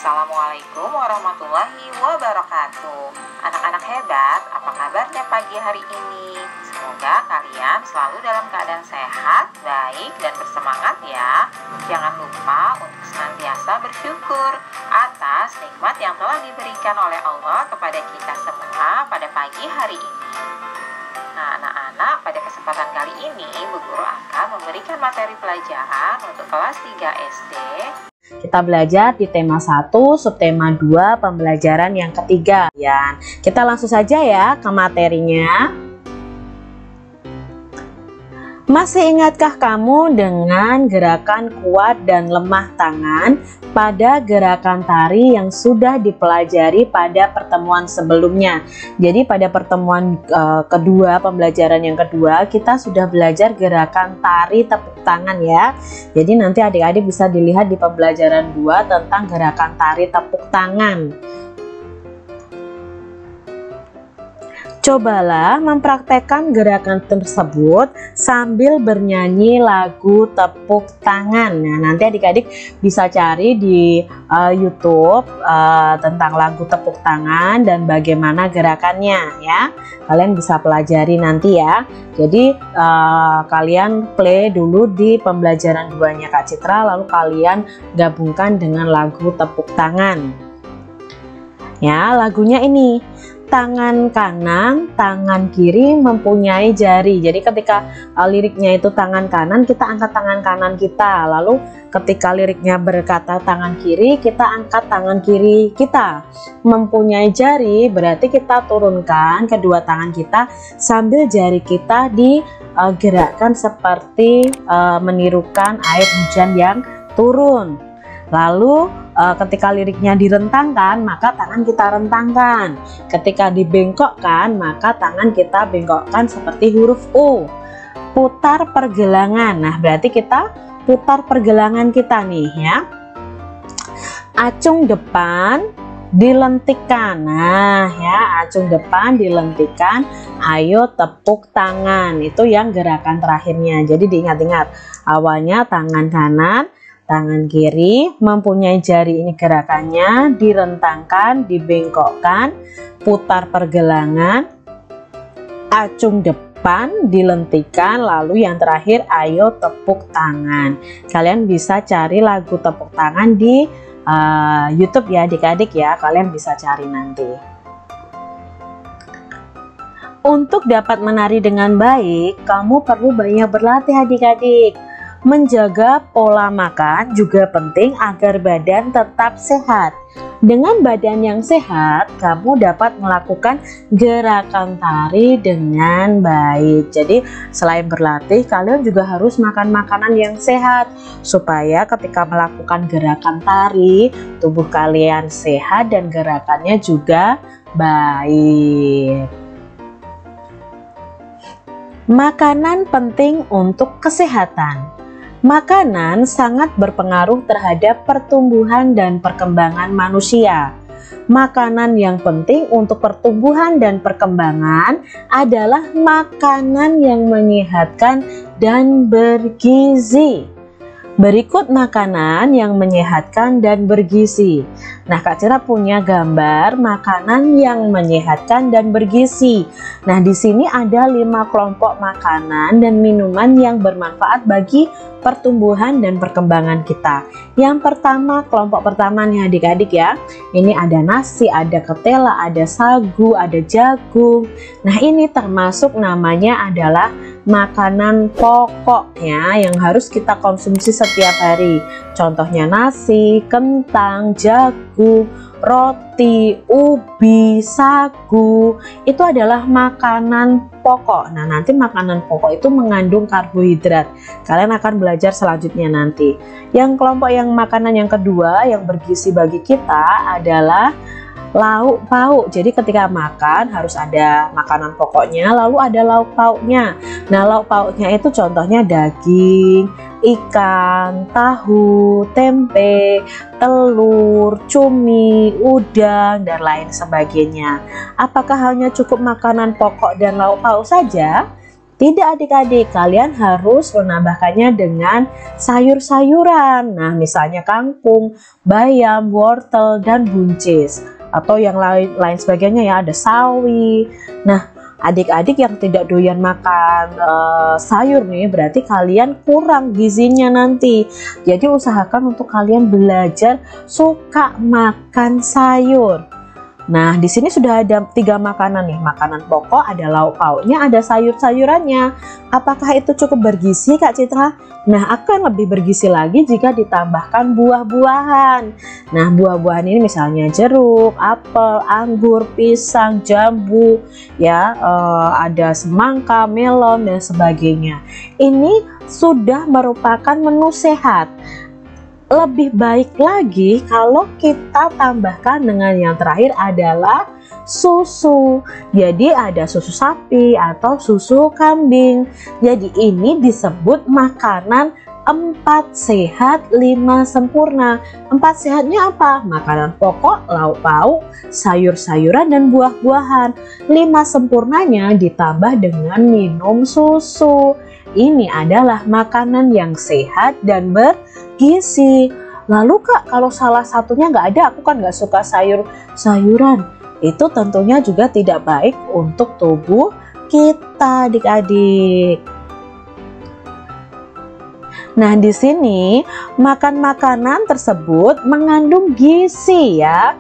Assalamualaikum warahmatullahi wabarakatuh. Anak-anak hebat, apa kabarnya pagi hari ini? Semoga kalian selalu dalam keadaan sehat, baik, dan bersemangat ya. Jangan lupa untuk senantiasa bersyukur atas nikmat yang telah diberikan oleh Allah kepada kita semua pada pagi hari ini. Nah, anak-anak, pada kesempatan kali ini Bu Guru akan memberikan materi pelajaran untuk kelas 3 SD. Kita belajar di tema 1, subtema 2, pembelajaran yang ketiga. Kita langsung saja ya ke materinya. Masih ingatkah kamu dengan gerakan kuat dan lemah tangan pada gerakan tari yang sudah dipelajari pada pertemuan sebelumnya? Jadi pada pertemuan kedua, pembelajaran yang kedua, kita sudah belajar gerakan tari tepuk tangan ya. Jadi nanti adik-adik bisa dilihat di pembelajaran 2 tentang gerakan tari tepuk tangan. Cobalah mempraktekkan gerakan tersebut sambil bernyanyi lagu tepuk tangan. Nah, nanti adik-adik bisa cari di YouTube tentang lagu tepuk tangan dan bagaimana gerakannya ya. Kalian bisa pelajari nanti ya. Jadi kalian play dulu di pembelajaran 2-nya Kak Citra, lalu kalian gabungkan dengan lagu tepuk tangan. Ya, lagunya ini. Tangan kanan, tangan kiri mempunyai jari. Jadi ketika liriknya itu tangan kanan, kita angkat tangan kanan kita. Lalu ketika liriknya berkata tangan kiri, kita angkat tangan kiri kita. Mempunyai jari berarti kita turunkan kedua tangan kita sambil jari kita digerakkan seperti menirukan air hujan yang turun. Lalu ketika liriknya direntangkan, maka tangan kita rentangkan. Ketika dibengkokkan, maka tangan kita bengkokkan seperti huruf U. Putar pergelangan. Nah, berarti kita putar pergelangan kita nih ya. Acung depan, dilentikan. Nah ya, acung depan, dilentikan. Ayo tepuk tangan. Itu yang gerakan terakhirnya. Jadi diingat-ingat, awalnya tangan kanan, tangan kiri, mempunyai jari, ini gerakannya, direntangkan, dibengkokkan, putar pergelangan, acung depan, dilentikan, lalu yang terakhir ayo tepuk tangan. Kalian bisa cari lagu tepuk tangan di YouTube ya adik-adik ya, kalian bisa cari nanti. Untuk dapat menari dengan baik, kamu perlu banyak berlatih adik-adik. Menjaga pola makan juga penting agar badan tetap sehat. Dengan badan yang sehat, kamu dapat melakukan gerakan tari dengan baik. Jadi selain berlatih, kalian juga harus makan makanan yang sehat supaya ketika melakukan gerakan tari, tubuh kalian sehat dan gerakannya juga baik. Makanan penting untuk kesehatan. Makanan sangat berpengaruh terhadap pertumbuhan dan perkembangan manusia. Makanan yang penting untuk pertumbuhan dan perkembangan adalah makanan yang menyehatkan dan bergizi. Berikut makanan yang menyehatkan dan bergizi. Nah, Kak Cira punya gambar makanan yang menyehatkan dan bergizi. Nah, di sini ada 5 kelompok makanan dan minuman yang bermanfaat bagi pertumbuhan dan perkembangan kita. Yang pertama, kelompok pertama nih adik-adik ya. Ini ada nasi, ada ketela, ada sagu, ada jagung. Nah, ini termasuk namanya adalah makanan pokok ya, yang harus kita konsumsi setiap hari. Contohnya nasi, kentang, jagung, roti, ubi, sagu. Itu adalah makanan pokok. Nah, nanti makanan pokok itu mengandung karbohidrat. Kalian akan belajar selanjutnya nanti. Yang kelompok yang makanan yang kedua yang bergizi bagi kita adalah lauk pauk. Jadi ketika makan harus ada makanan pokoknya, lalu ada lauk pauknya. Nah, lauk pauknya itu contohnya daging, ikan, tahu, tempe, telur, cumi, udang, dan lain sebagainya. Apakah hanya cukup makanan pokok dan lauk pauk saja? Tidak adik-adik, kalian harus menambahkannya dengan sayur-sayuran. Nah, misalnya kangkung, bayam, wortel, dan buncis. Atau yang lain sebagainya ya, ada sawi. Nah, adik-adik yang tidak doyan makan sayur nih, berarti kalian kurang gizinya nanti. Jadi usahakan untuk kalian belajar suka makan sayur. Nah, di sini sudah ada 3 makanan nih, makanan pokok, ada lauk pauknya, ada sayur-sayurannya. Apakah itu cukup bergizi, Kak Citra? Nah, akan lebih bergizi lagi jika ditambahkan buah-buahan. Nah, buah-buahan ini misalnya jeruk, apel, anggur, pisang, jambu, ya, ada semangka, melon, dan sebagainya. Ini sudah merupakan menu sehat. Lebih baik lagi kalau kita tambahkan dengan yang terakhir adalah susu. Jadi ada susu sapi atau susu kambing. Jadi ini disebut makanan 4 sehat 5 sempurna. 4 sehatnya apa? Makanan pokok, lauk pauk, sayur-sayuran, dan buah-buahan. 5 sempurnanya ditambah dengan minum susu. Ini adalah makanan yang sehat dan bergizi. Lalu Kak, kalau salah satunya nggak ada, aku kan nggak suka sayur-sayuran. Itu tentunya juga tidak baik untuk tubuh kita, adik-adik. Nah, di sini makan makanan tersebut mengandung gizi ya.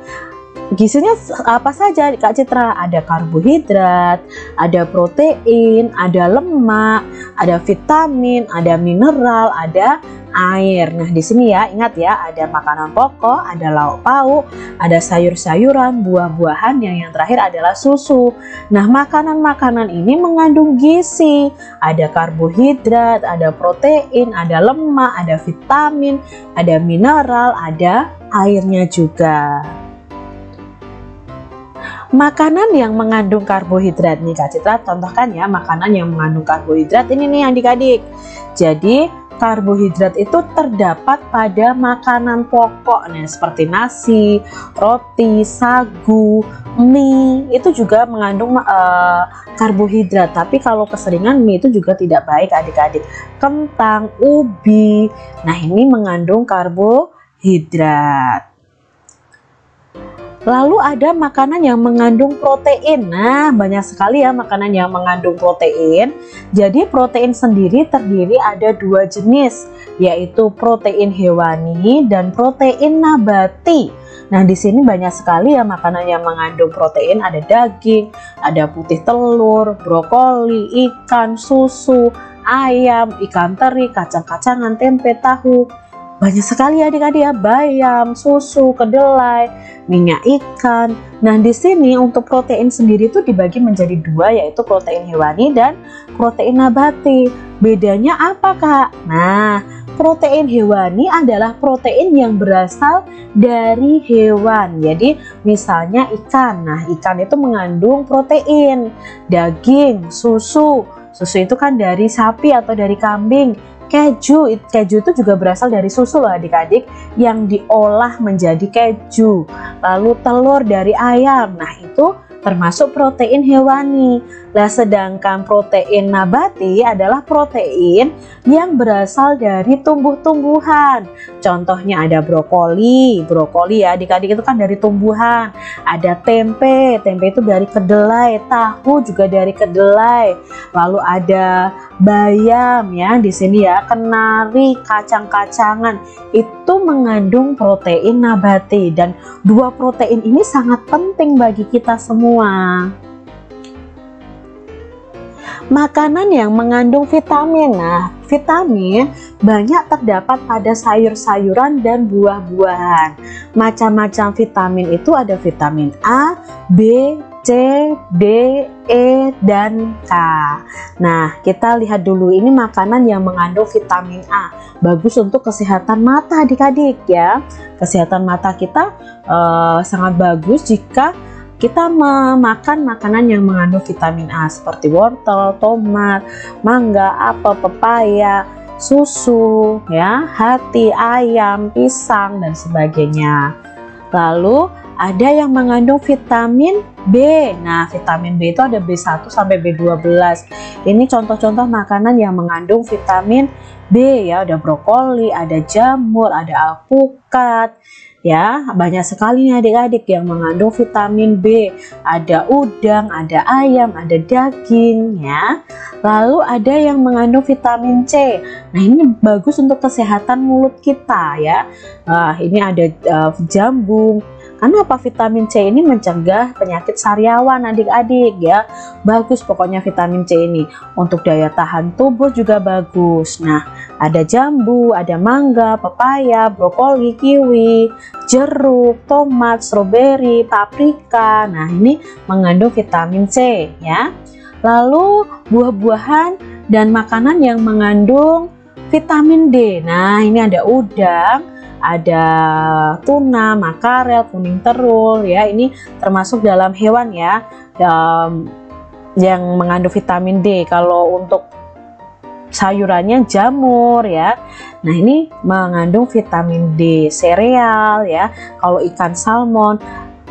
Gizinya apa saja Kak Citra? Ada karbohidrat, ada protein, ada lemak, ada vitamin, ada mineral, ada air. Nah, di sini ya, ingat ya, ada makanan pokok, ada lauk pauk, ada sayur-sayuran, buah-buahan, yang terakhir adalah susu. Nah, makanan-makanan ini mengandung gizi. Ada karbohidrat, ada protein, ada lemak, ada vitamin, ada mineral, ada airnya juga. Makanan yang mengandung karbohidrat nih Kak Citra, contohkan ya makanan yang mengandung karbohidrat ini nih adik-adik. Jadi karbohidrat itu terdapat pada makanan pokok nih, seperti nasi, roti, sagu, mie, itu juga mengandung karbohidrat. Tapi kalau keseringan mie itu juga tidak baik adik-adik. Kentang, ubi, nah ini mengandung karbohidrat. Lalu ada makanan yang mengandung protein. Nah, banyak sekali ya makanan yang mengandung protein. Jadi protein sendiri terdiri ada 2 jenis, yaitu protein hewani dan protein nabati. Nah, di sini banyak sekali ya makanan yang mengandung protein, ada daging, ada putih telur, brokoli, ikan, susu, ayam, ikan teri, kacang-kacangan, tempe, tahu. Banyak sekali adik-adik ya, bayam, susu, kedelai, minyak ikan. Nah, di sini untuk protein sendiri itu dibagi menjadi 2, yaitu protein hewani dan protein nabati. Bedanya apa, Kak? Nah, protein hewani adalah protein yang berasal dari hewan. Jadi, misalnya ikan. Nah, ikan itu mengandung protein. Daging, susu. Susu itu kan dari sapi atau dari kambing. Keju itu juga berasal dari susu loh adik-adik, yang diolah menjadi keju. Lalu telur dari ayam, nah itu termasuk protein hewani. Nah, sedangkan protein nabati adalah protein yang berasal dari tumbuh-tumbuhan. Contohnya ada brokoli ya adik-adik, itu kan dari tumbuhan. Ada tempe itu dari kedelai, tahu juga dari kedelai. Lalu ada bayam ya, di sini ya, kenari, kacang-kacangan, itu mengandung protein nabati. Dan 2 protein ini sangat penting bagi kita semua. Makanan yang mengandung vitamin. Nah, vitamin banyak terdapat pada sayur-sayuran dan buah-buahan. Macam-macam vitamin itu ada vitamin A, B, C, D, E, dan K. Nah, kita lihat dulu ini makanan yang mengandung vitamin A. Bagus untuk kesehatan mata adik-adik ya. Kesehatan mata kita sangat bagus jika kita memakan makanan yang mengandung vitamin A seperti wortel, tomat, mangga, apel, pepaya, susu, ya, hati, ayam, pisang, dan sebagainya. Lalu ada yang mengandung vitamin B. Nah, vitamin B itu ada B1 sampai B12. Ini contoh-contoh makanan yang mengandung vitamin B ya, ada brokoli, ada jamur, ada alpukat. Ya, banyak sekali nih adik-adik yang mengandung vitamin B. Ada udang, ada ayam, ada daging ya. Lalu ada yang mengandung vitamin C. Nah, ini bagus untuk kesehatan mulut kita ya. Ini ada jambu. Karena apa? Vitamin C ini mencegah penyakit sariawan adik-adik ya. Bagus pokoknya vitamin C ini. Untuk daya tahan tubuh juga bagus. Nah, ada jambu, ada mangga, pepaya, brokoli, kiwi, jeruk, tomat, stroberi, paprika. Nah, ini mengandung vitamin C ya. Lalu buah-buahan dan makanan yang mengandung vitamin D. Nah, ini ada udang, ada tuna, makarel, kuning terul ya. Ini termasuk dalam hewan ya, yang mengandung vitamin D. Kalau untuk sayurannya jamur ya. Nah, ini mengandung vitamin D. Sereal ya, kalau ikan salmon.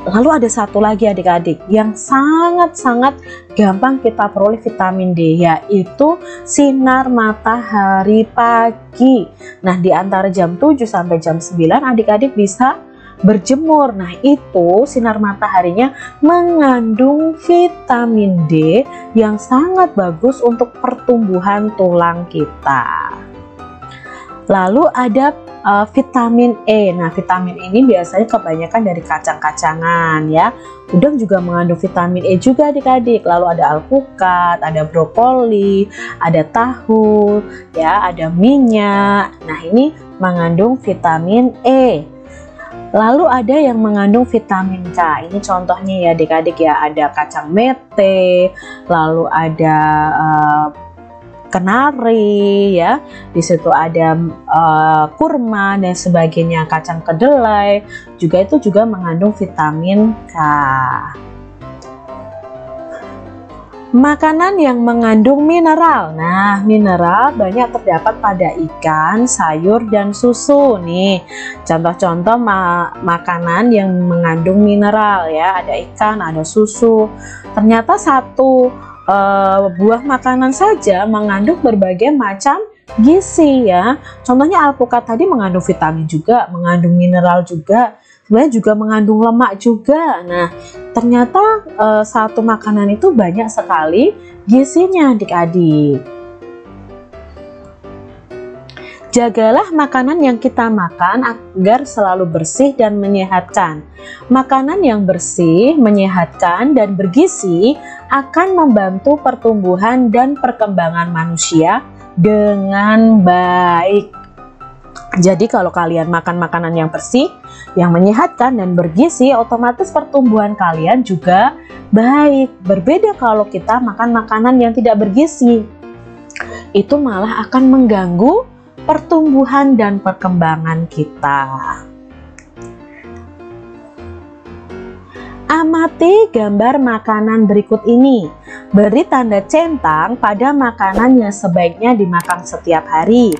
Lalu ada satu lagi adik-adik yang sangat-sangat gampang kita peroleh vitamin D, yaitu sinar matahari pagi. Nah, di antara jam 7 sampai jam 9 adik-adik bisa berjemur. Nah, itu sinar mataharinya mengandung vitamin D yang sangat bagus untuk pertumbuhan tulang kita. Lalu ada vitamin E. Nah, vitamin ini biasanya kebanyakan dari kacang-kacangan ya. Udang juga mengandung vitamin E juga adik-adik. Lalu ada alpukat, ada brokoli, ada tahu ya, ada minyak. Nah, ini mengandung vitamin E. Lalu ada yang mengandung vitamin K. Ini contohnya ya adik-adik ya, ada kacang mete, lalu ada kenari ya, di situ ada kurma dan sebagainya, kacang kedelai juga itu juga mengandung vitamin K. Makanan yang mengandung mineral. Nah, mineral banyak terdapat pada ikan, sayur, dan susu nih. Contoh-contoh makanan yang mengandung mineral ya, ada ikan, ada susu. Ternyata satu buah makanan saja mengandung berbagai macam gizi ya. Contohnya alpukat tadi mengandung vitamin juga, mengandung mineral juga, sebenarnya juga mengandung lemak juga. Nah, ternyata satu makanan itu banyak sekali gizinya adik-adik. Jagalah makanan yang kita makan agar selalu bersih dan menyehatkan. Makanan yang bersih, menyehatkan, dan bergizi akan membantu pertumbuhan dan perkembangan manusia dengan baik. Jadi kalau kalian makan makanan yang bersih, yang menyehatkan dan bergizi, otomatis pertumbuhan kalian juga baik. Berbeda kalau kita makan makanan yang tidak bergizi. Itu malah akan mengganggu pertumbuhan dan perkembangan kita. Amati gambar makanan berikut ini. Beri tanda centang pada makanan yang sebaiknya dimakan setiap hari.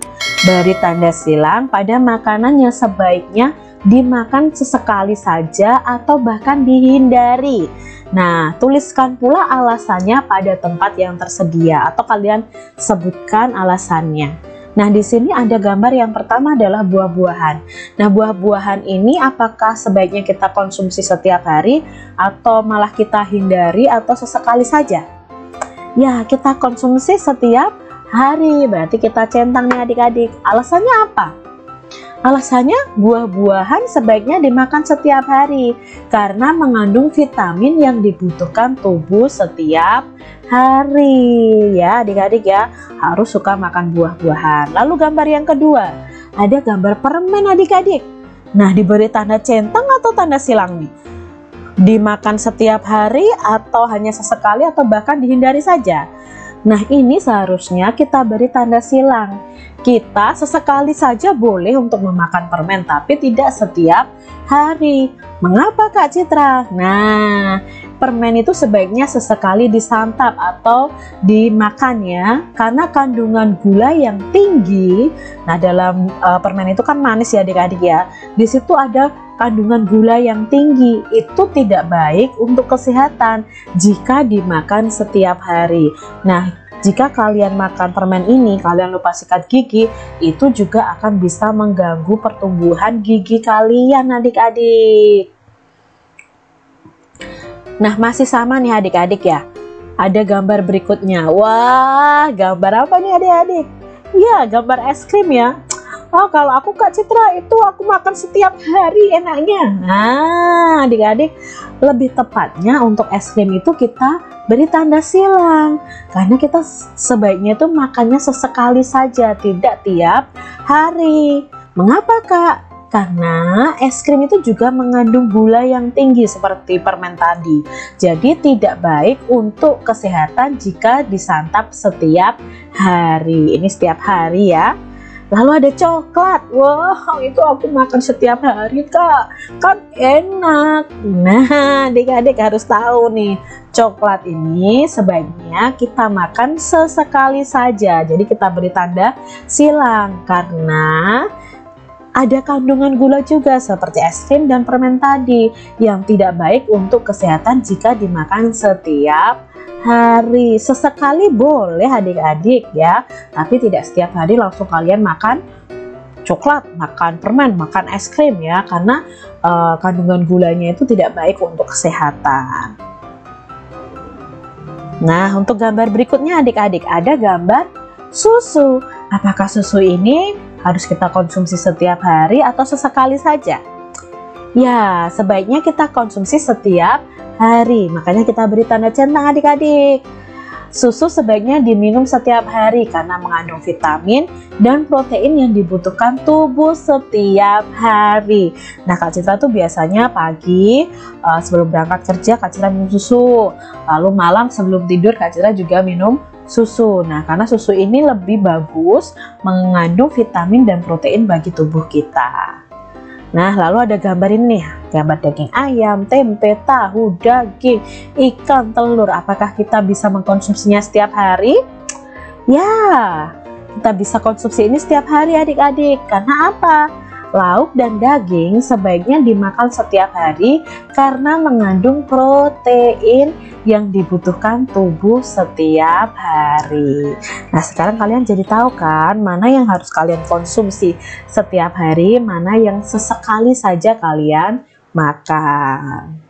Beri tanda silang pada makanan yang sebaiknya dimakan sesekali saja atau bahkan dihindari. Nah, tuliskan pula alasannya pada tempat yang tersedia atau kalian sebutkan alasannya. Nah, di sini ada gambar yang pertama adalah buah-buahan. Nah, buah-buahan ini apakah sebaiknya kita konsumsi setiap hari atau malah kita hindari atau sesekali saja? Ya, kita konsumsi setiap hari. Berarti kita centang nih adik-adik. Alasannya apa? Alasannya buah-buahan sebaiknya dimakan setiap hari karena mengandung vitamin yang dibutuhkan tubuh setiap hari ya adik-adik ya, harus suka makan buah-buahan. Lalu gambar yang kedua, ada gambar permen adik-adik. Nah, diberi tanda centang atau tanda silang nih? Dimakan setiap hari atau hanya sesekali atau bahkan dihindari saja? Nah, ini seharusnya kita beri tanda silang. Kita sesekali saja boleh untuk memakan permen, tapi tidak setiap hari. Mengapa Kak Citra? Nah, permen itu sebaiknya sesekali disantap atau dimakan ya, karena kandungan gula yang tinggi. Nah, dalam permen itu kan manis ya adik-adik ya. Di situ ada kandungan gula yang tinggi itu tidak baik untuk kesehatan jika dimakan setiap hari. Nah, jika kalian makan permen ini, kalian lupa sikat gigi, itu juga akan bisa mengganggu pertumbuhan gigi kalian adik-adik. Nah, masih sama nih adik-adik ya. Ada gambar berikutnya. Wah, gambar apa nih adik-adik? Ya, gambar es krim ya. Oh, kalau aku Kak Citra itu aku makan setiap hari enaknya. Nah, adik-adik, lebih tepatnya untuk es krim itu kita beri tanda silang, karena kita sebaiknya itu makannya sesekali saja, tidak tiap hari. Mengapa Kak? Karena es krim itu juga mengandung gula yang tinggi seperti permen tadi. Jadi tidak baik untuk kesehatan jika disantap setiap hari. Ini setiap hari ya. Lalu ada coklat. Wah, itu aku makan setiap hari Kak, kan enak. Nah, adik-adik harus tahu nih, coklat ini sebaiknya kita makan sesekali saja. Jadi kita beri tanda silang, karena ada kandungan gula juga seperti es krim dan permen tadi yang tidak baik untuk kesehatan jika dimakan setiap hari. Sesekali boleh adik-adik ya, tapi tidak setiap hari langsung kalian makan coklat, makan permen, makan es krim ya, karena kandungan gulanya itu tidak baik untuk kesehatan. Nah, untuk gambar berikutnya adik-adik ada gambar susu. Apakah susu ini harus kita konsumsi setiap hari atau sesekali saja? Ya, sebaiknya kita konsumsi setiap hari, makanya kita beri tanda centang adik-adik. Susu sebaiknya diminum setiap hari karena mengandung vitamin dan protein yang dibutuhkan tubuh setiap hari. Nah, Kak Citra tuh biasanya pagi sebelum berangkat kerja Kak Citra minum susu, lalu malam sebelum tidur Kak Citra juga minum susu. Nah, karena susu ini lebih bagus mengandung vitamin dan protein bagi tubuh kita. Nah, lalu ada gambar ini, gambar daging ayam, tempe, tahu, daging, ikan, telur. Apakah kita bisa mengkonsumsinya setiap hari? Ya, kita bisa konsumsi ini setiap hari adik-adik. Karena apa? Lauk dan daging sebaiknya dimakan setiap hari karena mengandung protein yang dibutuhkan tubuh setiap hari. Nah, sekarang kalian jadi tahu kan mana yang harus kalian konsumsi setiap hari, mana yang sesekali saja kalian makan.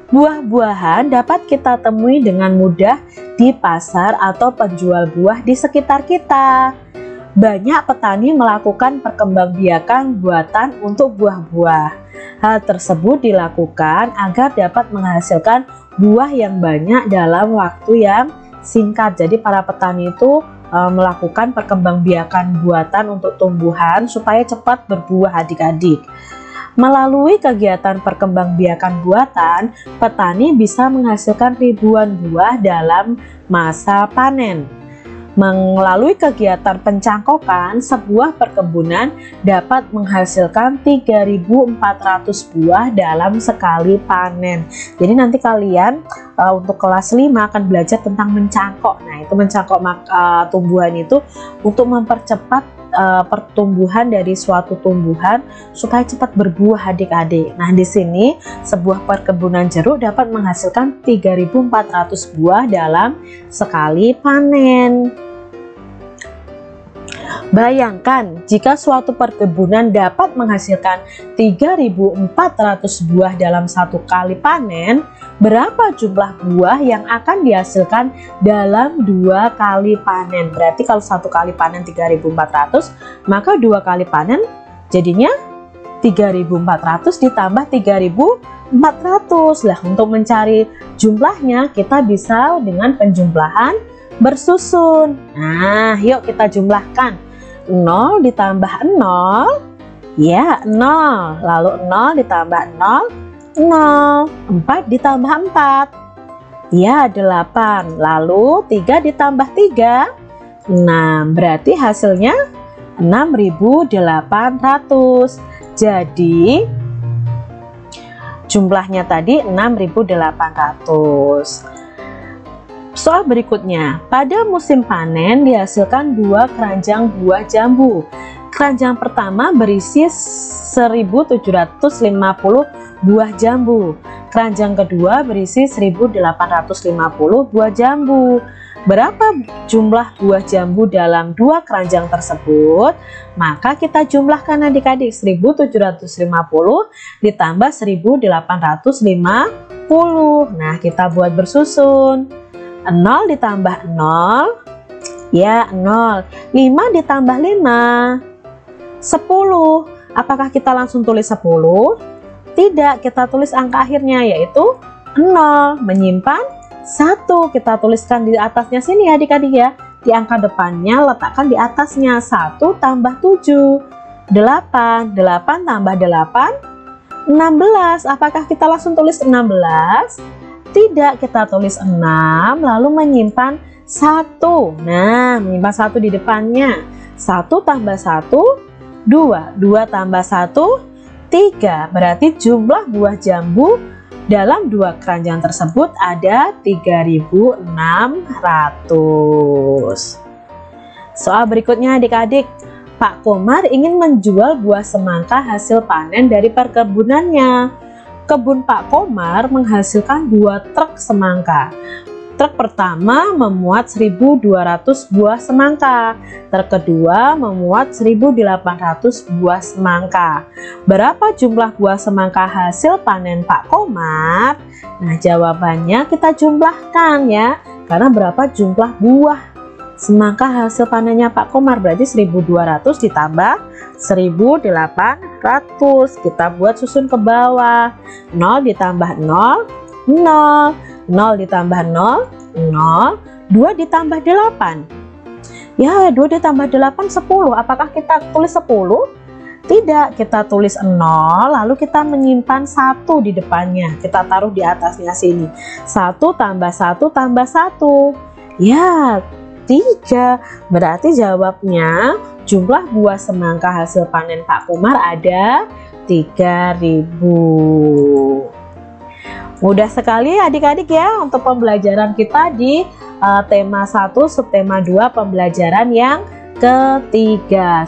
Buah-buahan dapat kita temui dengan mudah di pasar atau penjual buah di sekitar kita. Banyak petani melakukan perkembangbiakan buatan untuk buah-buah. Hal tersebut dilakukan agar dapat menghasilkan buah yang banyak dalam waktu yang singkat. Jadi para petani itu melakukan perkembangbiakan buatan untuk tumbuhan supaya cepat berbuah adik-adik. Melalui kegiatan perkembangbiakan buatan, petani bisa menghasilkan ribuan buah dalam masa panen. Melalui kegiatan pencangkokan, sebuah perkebunan dapat menghasilkan 3.400 buah dalam sekali panen. Jadi nanti kalian untuk kelas 5 akan belajar tentang mencangkok. Nah, itu mencangkok tumbuhan itu untuk mempercepat pertumbuhan dari suatu tumbuhan supaya cepat berbuah adik-adik. Nah, di sini sebuah perkebunan jeruk dapat menghasilkan 3.400 buah dalam sekali panen. Bayangkan jika suatu perkebunan dapat menghasilkan 3.400 buah dalam satu kali panen, berapa jumlah buah yang akan dihasilkan dalam 2 kali panen? Berarti kalau satu kali panen 3.400, maka 2 kali panen jadinya 3.400 ditambah 3.400. Lah, untuk mencari jumlahnya kita bisa dengan penjumlahan bersusun. Nah, yuk kita jumlahkan. 0 ditambah 0, ya 0. Lalu 0 ditambah 0, 0. 4 ditambah 4, ya 8. Lalu 3 ditambah 3, 6. Berarti hasilnya 6.800. Jadi jumlahnya tadi 6.800. Soal berikutnya, pada musim panen dihasilkan 2 keranjang buah jambu. Keranjang pertama berisi 1750 buah jambu. Keranjang kedua berisi 1850 buah jambu. Berapa jumlah buah jambu dalam dua keranjang tersebut? Maka kita jumlahkan adik-adik, 1750 ditambah 1850. Nah, kita buat bersusun. 0 ditambah 0, ya 0. 5 ditambah 5, 10. Apakah kita langsung tulis 10? Tidak, kita tulis angka akhirnya yaitu 0. Menyimpan 1, kita tuliskan di atasnya sini adik-adik ya. Di angka depannya letakkan di atasnya. 1 tambah 7, 8. 8 tambah 8, 16. Apakah kita langsung tulis 16? Tidak, kita tulis 6 lalu menyimpan 1. Nah, menyimpan 1 di depannya. 1 tambah 1, 2. 2 tambah 1, 3. Berarti jumlah buah jambu dalam dua keranjang tersebut ada 3.600. Soal berikutnya adik-adik, Pak Komar ingin menjual buah semangka hasil panen dari perkebunannya. Kebun Pak Komar menghasilkan 2 truk semangka. Truk pertama memuat 1.200 buah semangka, truk kedua memuat 1.800 buah semangka. Berapa jumlah buah semangka hasil panen Pak Komar? Nah, jawabannya kita jumlahkan ya, karena berapa jumlah buah semangka hasil panennya Pak Komar, berarti 1.200 ditambah 1.800. Kita buat susun ke bawah. 0 ditambah 0, 0. 0 ditambah 0, 0. 2 ditambah 8. Ya, 2 ditambah 8, 10. Apakah kita tulis 10? Tidak, kita tulis 0, lalu kita menyimpan 1 di depannya. Kita taruh di atasnya sini. 1 tambah 1 tambah 1. Ya, 3. Berarti jawabnya jumlah buah semangka hasil panen Pak Komar ada 3.000. Mudah sekali adik-adik ya untuk pembelajaran kita di tema 1 subtema 2 pembelajaran yang ketiga.